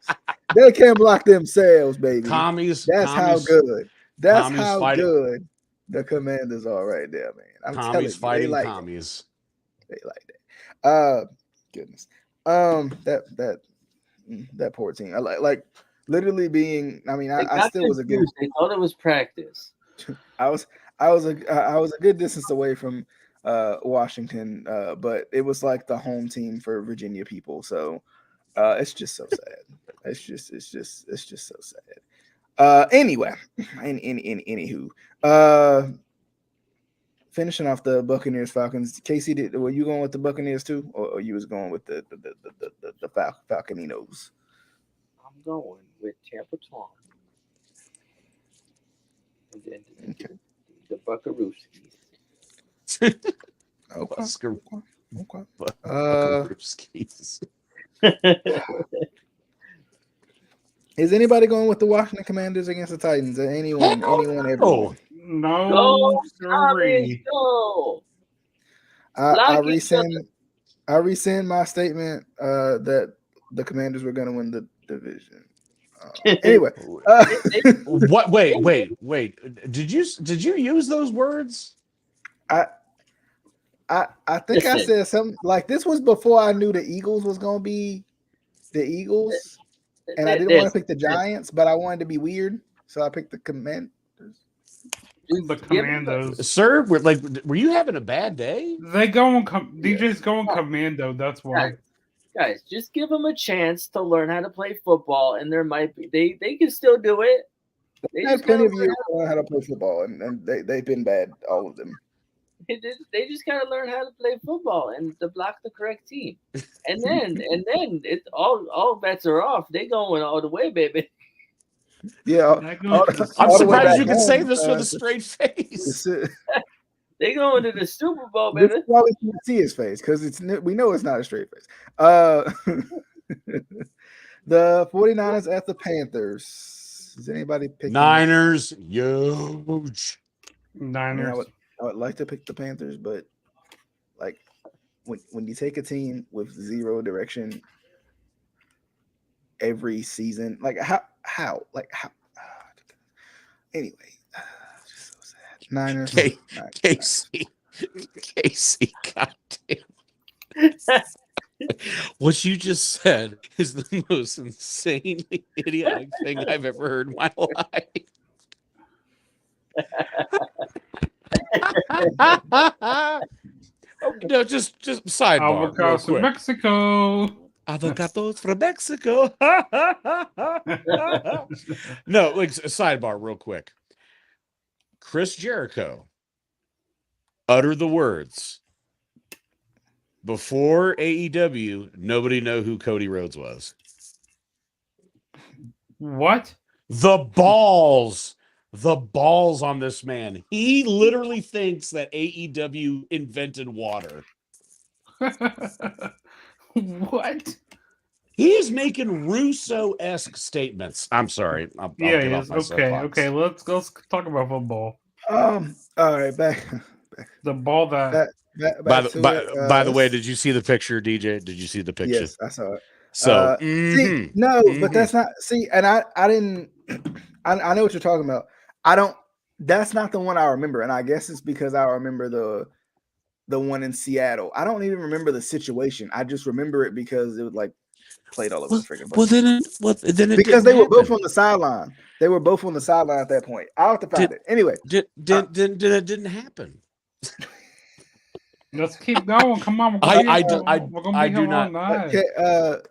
They can block themselves, baby. Commies. That's how good. That's how good the Commanders are right there, man. I'm telling you, fighting they like commies. They like that. Goodness. That poor team. I like literally being. I mean, I still was a good. They thought it was practice. I was a good distance away from Washington, but it was like the home team for Virginia people. So it's just so sad. It's just so sad. Anyway, anywho, finishing off the Buccaneers Falcons. Casey, were you going with the Buccaneers too, or you was going with the Falconinos? I'm going with Tampa Tom. And then the Buckarooskies. Okay. Buckarooskies. Is anybody going with the Washington Commanders against the Titans? Anyone, everyone? No, Go, sorry. go. I rescind my statement that the Commanders were going to win the division. Anyway, What? Wait. Did you use those words? I think I said something like this was before I knew the Eagles was going to be the Eagles, and I didn't want to pick the Giants, but I wanted to be weird, so I picked the Commanders. The Commandos. Sir, were you having a bad day? They go on. DJ's going commando. That's why. Guys, just give them a chance to learn how to play football, and there might be they can still do it. They had plenty of years to learn how to play football, and they've been bad, all of them. They just gotta learn how to play football and to block the correct team, and then it's all bets are off. They going all the way, baby. Yeah, I'm surprised you can say this with a straight face. They going to the Super Bowl, baby. This is why we can't see his face because we know it's not a straight face. The 49ers at the Panthers. Is anybody picking Niners? Huge. Niners. I would like to pick the Panthers, but like when you take a team with zero direction every season, like how anyway, just so sad. Niners. Casey, goddamn. What you just said is the most insanely idiotic thing I've ever heard in my life. No, just sidebar. Avocados from Mexico. Avocados from Mexico. No, like sidebar, real quick. Chris Jericho uttered the words before AEW. Nobody know who Cody Rhodes was. What? The balls on this man. He literally thinks that AEW invented water. What? He is making Russo-esque statements. I'm sorry. I'll Yeah, get he off is. my Okay, soapbox. okay. Let's talk about football. All right, back The ball that back to it. By the way, let's- did you see the picture, DJ? Did you see the picture? yes, I saw it. So, See, no, but that's not. See, and I didn't. I know what you're talking about. I don't. That's not the one I remember, and I guess it's because I remember the one in Seattle. I don't even remember the situation. I just remember it because it was like played all over the freaking place. Then it Because they didn't were both happen. on the sideline. They were both on the sideline at that point. I'll have to find it. Anyway, Then it didn't happen. let's keep going. Come on, I we're gonna be do here not- all night. okay,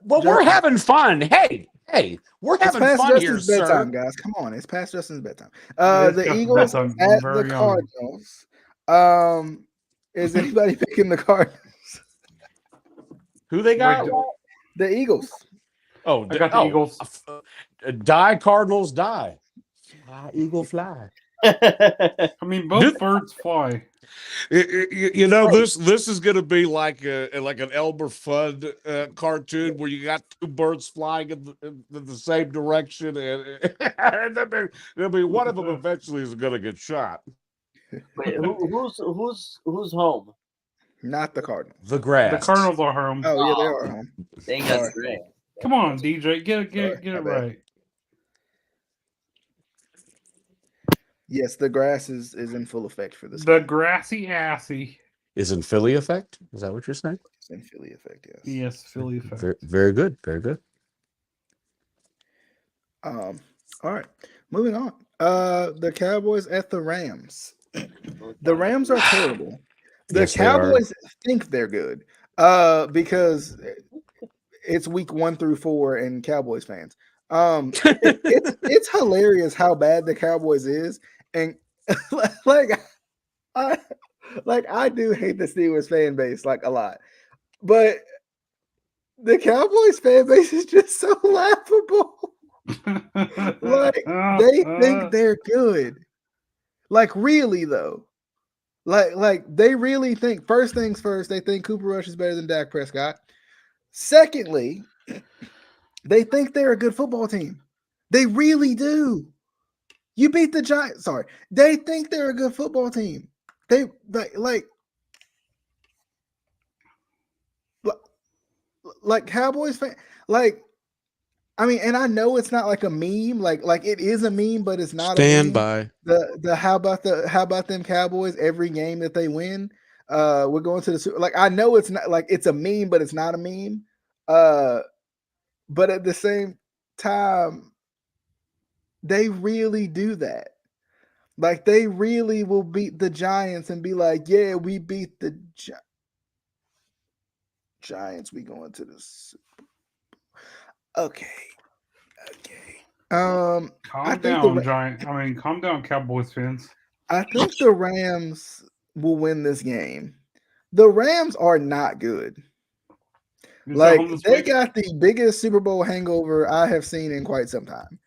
Well, we're having fun. Hey, we're it's having past fun here, Justin's bedtime, sir. guys. Come on, it's past Justin's bedtime. It's The Justin's Eagles bedtime. at Very the young. Cardinals. Is anybody picking the Cardinals? Who they got? Wait, The Eagles. Oh, I got the Eagles. Die Cardinals, die. Fly, Eagle fly. I mean, both This- birds fly. You know, this is going to be like an Elmer Fudd cartoon where you got two birds flying in the same direction, and there'll be one of them eventually is going to get shot. Wait, who's home? Not the Cardinals. The grass. The Cardinals are home. Oh yeah, they are home. They got Sorry. great. Come on, DJ, get Sorry, it my bad. right. Yes, the grass is in full effect for this. The game. grassy assy. Is in Philly effect? Is that what you're saying? It's in Philly effect. Yes. Yes, Philly effect. Very, very good. Very good. All right, moving on. The Cowboys at the Rams. The Rams are terrible. The Yes, they are. Cowboys think they're good. Because it's week 1 through 4 and Cowboys fans. It's hilarious how bad the Cowboys is, and I do hate the Steelers fan base like a lot, but the Cowboys fan base is just so laughable. Like they think they're good. Like really though. Like they really think, first things first, they think Cooper Rush is better than Dak Prescott. Secondly, they think they're a good football team. They really do. You beat the Giants. Sorry. They think they're a good football team. They like Cowboys fan, like I mean, and I know it's not like a meme, like it is a meme, but it's not a meme. by. The how about them Cowboys every game that they win? We're going to the Super. Like I know it's not like it's a meme, but it's not a meme. But at the same time, they really do that. Like they really will beat the Giants and be like, "Yeah, we beat the Giants. We going to the Super." Okay. Calm think down, the- Giant. I mean, calm down, Cowboys fans. I think the Rams will win this game. The Rams are not good. Is that Like home this they week? got the biggest Super Bowl hangover I have seen in quite some time.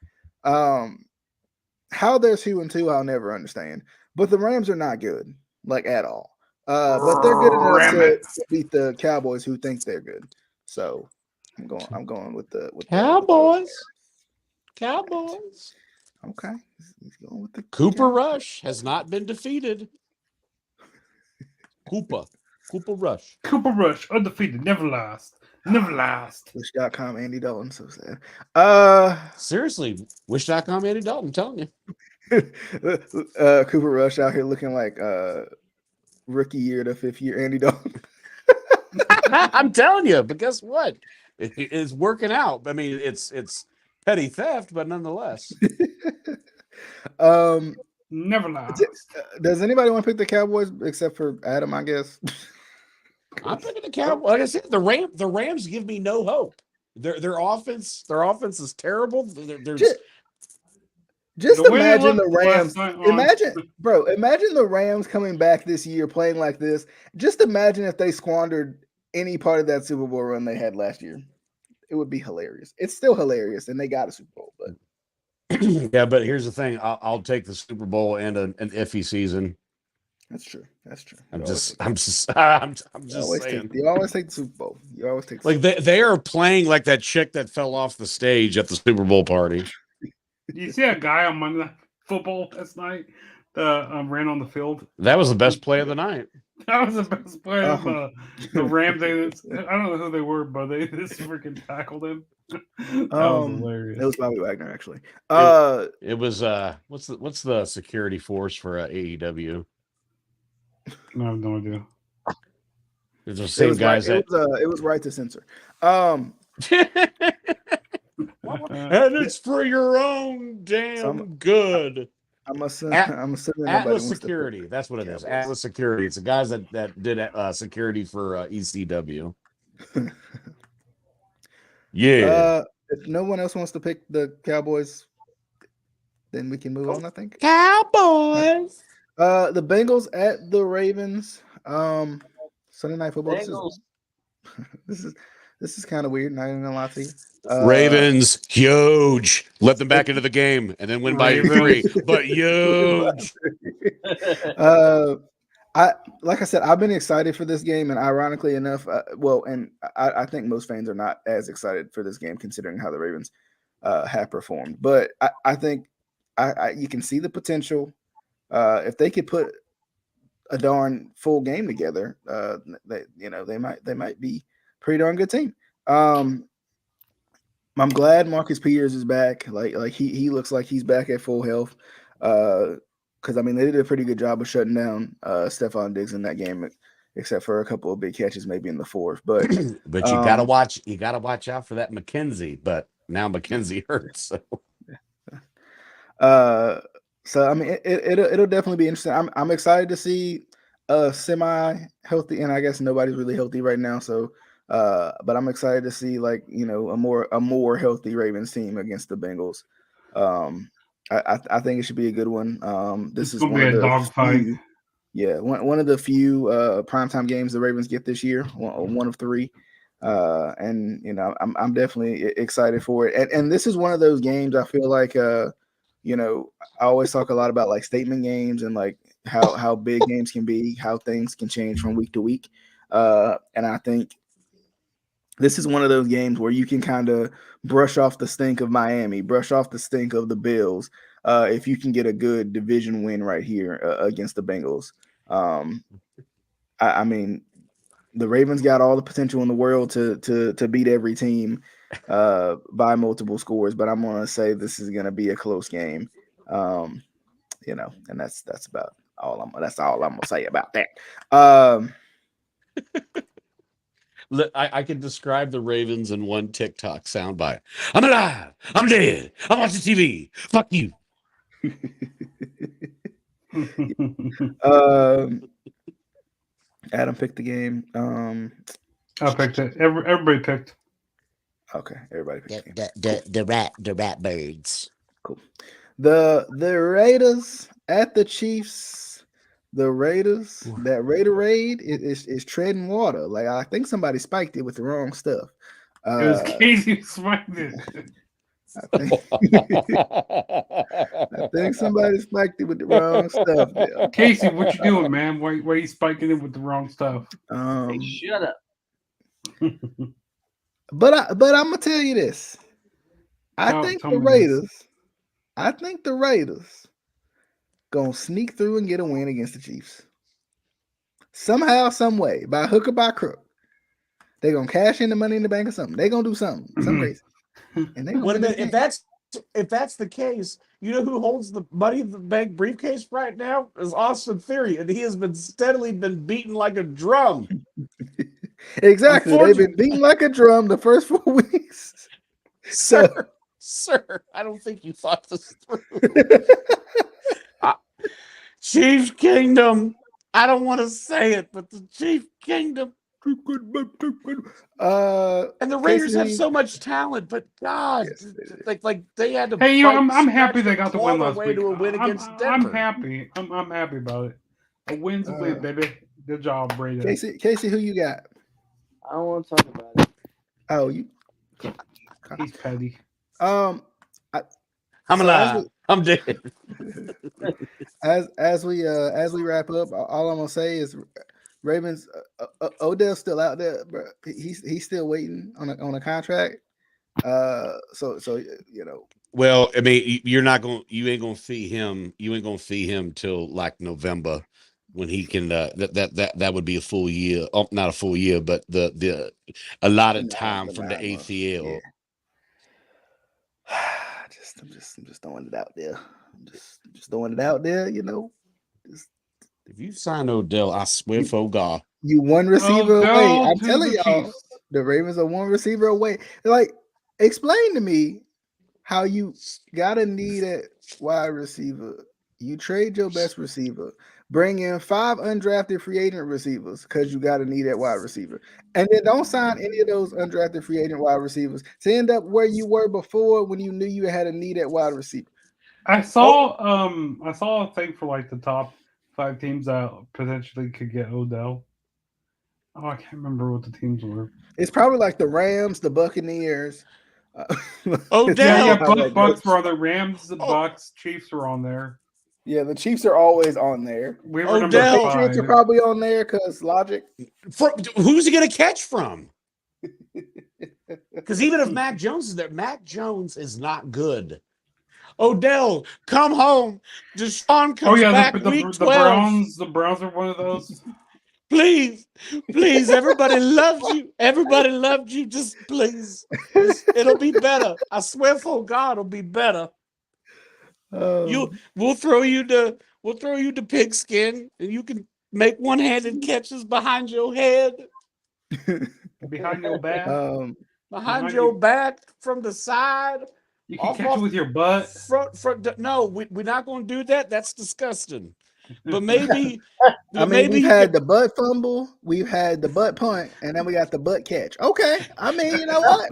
How they're 2-2, I'll never understand. But the Rams are not good, like at all. But they're good enough Ram to it. beat the Cowboys, who think they're good. So I'm going with the Cowboys. Cowboys. Okay, he's going with the Cooper Cowboys. Rush has not been defeated. Cooper Rush. Cooper Rush, undefeated, never lost. Never lost. Wish.com, Andy Dalton, so sad. Seriously, Wish.com, Andy Dalton, I'm telling you. Cooper Rush out here looking like rookie year to 5th year Andy Dalton. I'm telling you, but guess what? It's working out. I mean, it's petty theft, but nonetheless. Never lost. Does anybody want to pick the Cowboys except for Adam, I guess? I'm picking the Cowboys. Like I said, the Rams give me no hope. Their offense is terrible. They're Just The way they imagine the looked last Rams. night on- Imagine the Rams coming back this year playing like this. Just imagine if they squandered any part of that Super Bowl run they had last year. It would be hilarious. It's still hilarious, and they got a Super Bowl. But yeah, but here's the thing: I'll take the Super Bowl and an iffy season. That's true. That's true. I'm You just always saying. you always take the Super Bowl. You always take the Like they are playing like that chick that fell off the stage at the Super Bowl party. You see a guy on Monday Night Football last night that ran on the field? That was the best play of the night. That was the best play of the Rams. I don't know who they were, but they just freaking tackled him. That was hilarious. It was Bobby Wagner, actually. It was what's the security force for AEW? I have no idea. It's the same guys it was right to censor. and it's for your own damn good. I'm assuming Atlas Security. That's what it is. Atlas Security. It's the guys that did security for ECW. Yeah. If no one else wants to pick the Cowboys, then we can move on, I think. Cowboys. The Bengals at the Ravens. Sunday Night Football. This is kind of weird. Not even gonna lie to you. Ravens huge. Let them back into the game and then win by 3. But huge. Like I said, I've been excited for this game, and ironically enough, I think most fans are not as excited for this game considering how the Ravens have performed. But I think you can see the potential if they could put a darn full game together. They might be a pretty darn good team. I'm glad Marcus Peters is back. Like he looks like he's back at full health. Because I mean they did a pretty good job of shutting down Stephon Diggs in that game, except for a couple of big catches maybe in the fourth. But you gotta watch out for that McKenzie. But now McKenzie hurts. So I mean it'll definitely be interesting. I'm excited to see a semi-healthy, and I guess nobody's really healthy right now. So but I'm excited to see a more healthy Ravens team against the Bengals. I think it should be a good one. This is one of the dogfight. Yeah, one of the few primetime games the Ravens get this year. One of 3, and I'm definitely excited for it. And this is one of those games I feel like I always talk a lot about like statement games and like how big games can be, how things can change from week to week. And I think this is one of those games where you can kind of brush off the stink of Miami, brush off the stink of the Bills, if you can get a good division win right here against the Bengals. I mean, the Ravens got all the potential in the world to beat every team by multiple scores, but I'm going to say this is going to be a close game. And that's about all I'm going to say about that. I can describe the Ravens in one TikTok soundbite. I'm alive. I'm dead. I'm watching TV. Fuck you. Adam picked the game. I picked it. Everybody picked. Okay, everybody picked the rat birds. Cool. The Raiders at the Chiefs. The Raiders, that Raider raid is treading water. Like I think somebody spiked it with the wrong stuff. It was Casey who spiked it. I think somebody spiked it with the wrong stuff. There. Casey, what you doing, man? Why you spiking it with the wrong stuff? Hey, shut up. But I'm gonna tell you this. I think the Raiders gonna sneak through and get a win against the Chiefs. Somehow, some way, by hook or by crook. They're gonna cash in the money in the bank or something. They're gonna do something crazy. And they if that's the case, you know who holds the money in the bank briefcase right now is Austin Theory, and he has been steadily beaten like a drum. Exactly. They've been beaten like a drum the first 4 weeks. Sir, I don't think you thought this through. Chief Kingdom. I don't want to say it, but the Chief Kingdom. And the Raiders have so much talent, but God, yes, like they had to. Hey, I'm happy they got the win last week. To a win against Denver. I'm happy. I'm happy about it. A win's a win, baby. Good job, Brady. Casey, who you got? I don't want to talk about it. Oh, you. He's petty. I'm alive. I'm dead. As we wrap up, all I'm gonna say is Ravens. Odell's still out there, bro. He's still waiting on a contract. So you know. Well, I mean, you ain't gonna see him. You ain't gonna see him till like November, when he can. That would be a full year. Oh, not a full year, but the allotted time from the ACL. Yeah. I'm just throwing it out there. I'm just throwing it out there. You know. If you sign Odell, I swear for God, you one receiver away. I'm to telling the y'all, Chiefs. the Ravens are one receiver away. Like, explain to me how you got a need at wide receiver. You trade your best receiver, bring in 5 undrafted free agent receivers because you got a need at wide receiver, and then don't sign any of those undrafted free agent wide receivers to end up where you were before when you knew you had a need at wide receiver. I saw a thing for like the top 5 teams that potentially could get Odell. Oh, I can't remember what the teams were. It's probably like the Rams, the Buccaneers. Odell. Yeah, Bucks were on there. Rams, the Bucks, Chiefs were on there. Yeah, the Chiefs are always on there. We were Odell. number Patriots are 5. probably on there because logic. Who's he gonna catch from? Because even if Mac Jones is there, Mac Jones is not good. Odell, come home. Deshaun comes back week 12. The Browns are one of those. Please, everybody loves you. Everybody loved you. Just please. It'll be better. I swear for God, it'll be better. We'll throw you to pigskin, and you can make one-handed catches behind your head. Behind your back. Behind your back, from the side. You can catch it with your butt. No, we're not going to do that. That's disgusting. But maybe. We've had the butt fumble, we've had the butt punt, and then we got the butt catch. Okay, I mean, you know what?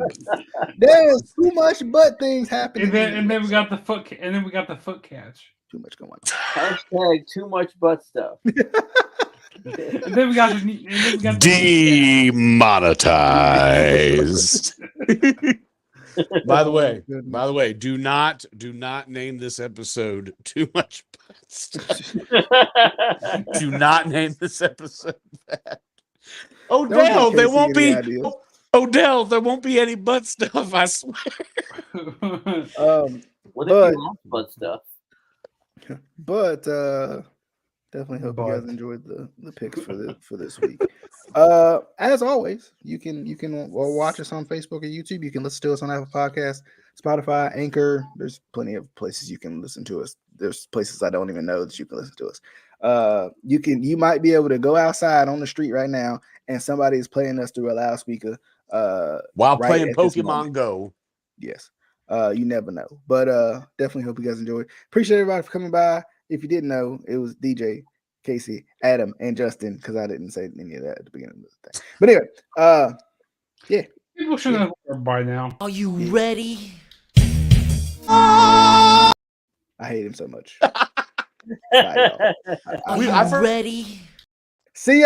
There's too much butt things happening. And then we got the foot. And then we got the foot catch. Too much going on. Hashtag too much butt stuff. And then we got demonetized. By the way, do not name this episode Too Much Butt Stuff. Do not name this episode that. Odell, there won't be Odell, there won't be any butt stuff, I swear. What if you want butt stuff? But definitely hope you guys enjoyed the picks for this week. As always, you can watch us on Facebook or YouTube. You can listen to us on Apple Podcasts, Spotify, Anchor. There's plenty of places you can listen to us. There's places I don't even know that you can listen to us. You might be able to go outside on the street right now and somebody is playing us through a loudspeaker while playing Pokemon Go. Yes. You never know. But definitely hope you guys enjoyed. Appreciate everybody for coming by. If you didn't know, it was DJ, Casey, Adam, and Justin, because I didn't say any of that at the beginning of the thing. But anyway, yeah. People should have heard by now. Are you ready? I hate him so much. Bye, y'all. Are you ready? See ya.